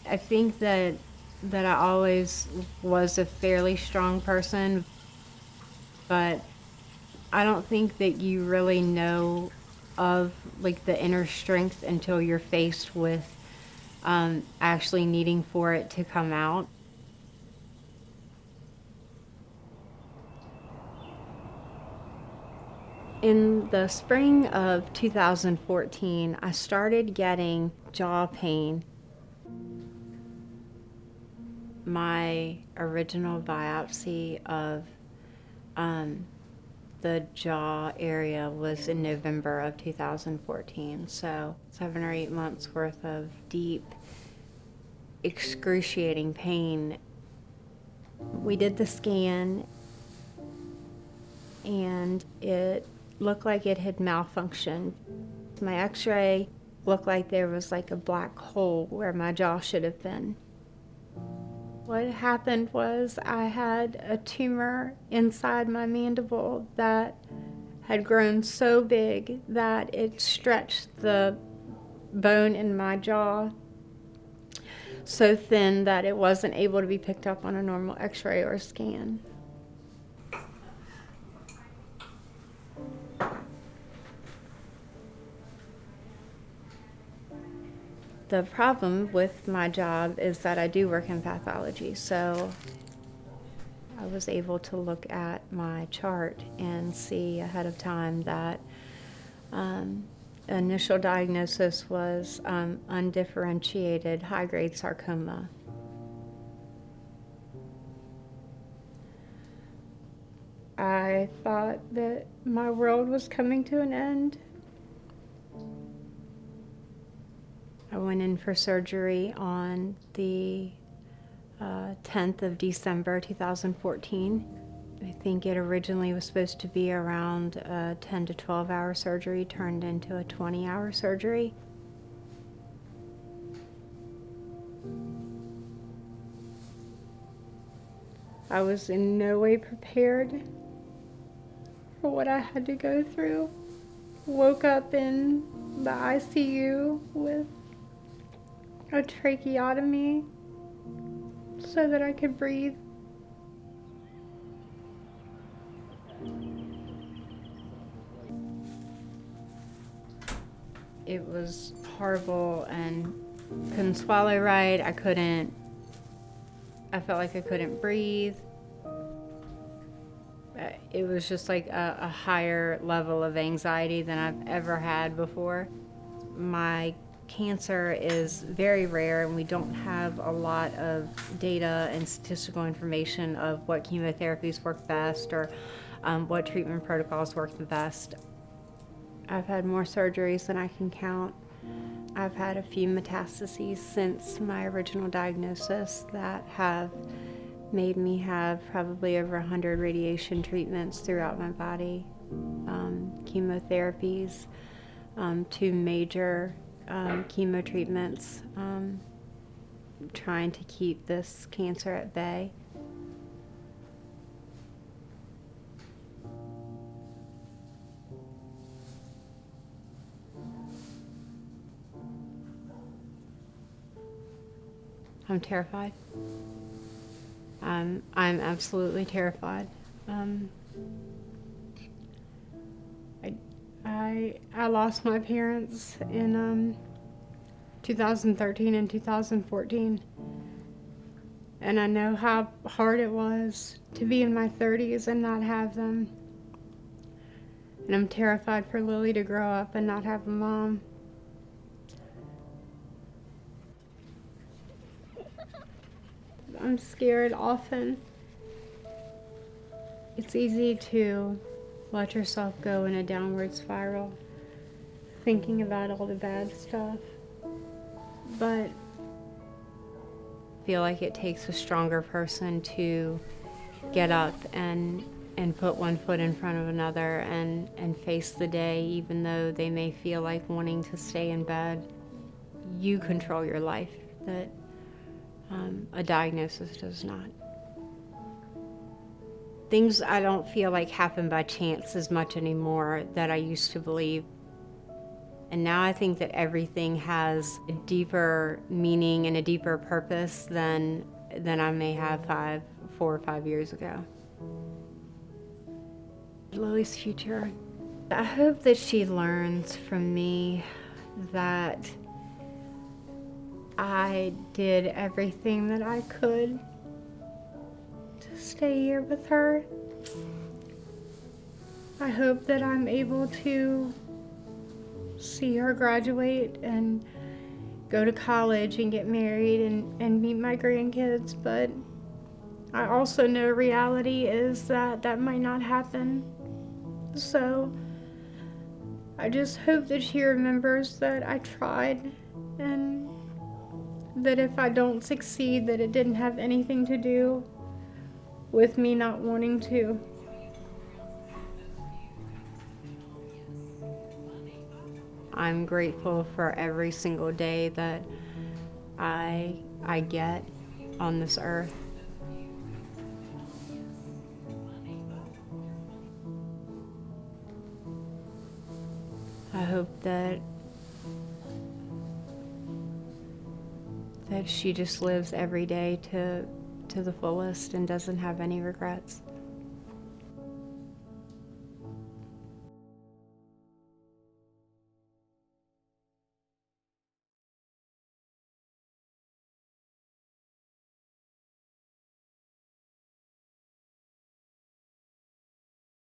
I think that I always was a fairly strong person, but I don't think that you really know of like the inner strength until you're faced with actually needing for it to come out. In the spring of 2014, I started getting jaw pain. My original biopsy of the jaw area was in November of 2014. So 7 or 8 months worth of deep, excruciating pain. We did the scan and it looked like it had malfunctioned. My x-ray looked like there was like a black hole where my jaw should have been. What happened was I had a tumor inside my mandible that had grown so big that it stretched the bone in my jaw so thin that it wasn't able to be picked up on a normal x-ray or scan. The problem with my job is that I do work in pathology, so I was able to look at my chart and see ahead of time that initial diagnosis was undifferentiated high-grade sarcoma. I thought that my world was coming to an end. I went in for surgery on the 10th of December 2014. I think it originally was supposed to be around a 10 to 12 hour surgery, turned into a 20-hour surgery. I was in no way prepared for what I had to go through. Woke up in the ICU with a tracheotomy so that I could breathe. It was horrible and couldn't swallow right. I felt like I couldn't breathe. It was just like a higher level of anxiety than I've ever had before. My cancer is very rare and we don't have a lot of data and statistical information of what chemotherapies work best or what treatment protocols work the best. I've had more surgeries than I can count. I've had a few metastases since my original diagnosis that have made me have probably over 100 radiation treatments throughout my body, chemotherapies, 2 major chemo treatments, trying to keep this cancer at bay. I'm terrified. I'm absolutely terrified. I lost my parents in 2013 and 2014, and I know how hard it was to be in my 30s and not have them. And I'm terrified for Lily to grow up and not have a mom. I'm scared often. It's easy to let yourself go in a downward spiral, thinking about all the bad stuff. But I feel like it takes a stronger person to get up and put one foot in front of another and face the day, even though they may feel like wanting to stay in bed. You control your life, that a diagnosis does not. Things I don't feel like happen by chance as much anymore that I used to believe. And now I think that everything has a deeper meaning and a deeper purpose than I may have 4 or 5 years ago. Lily's future. I hope that she learns from me that I did everything that I could to stay here with her. I hope that I'm able to see her graduate and go to college and get married and meet my grandkids, but I also know reality is that that might not happen. So I just hope that she remembers that I tried, and that if I don't succeed, that it didn't have anything to do with me not wanting to. I'm grateful for every single day that I get on this earth. I hope that she just lives every day to the fullest and doesn't have any regrets.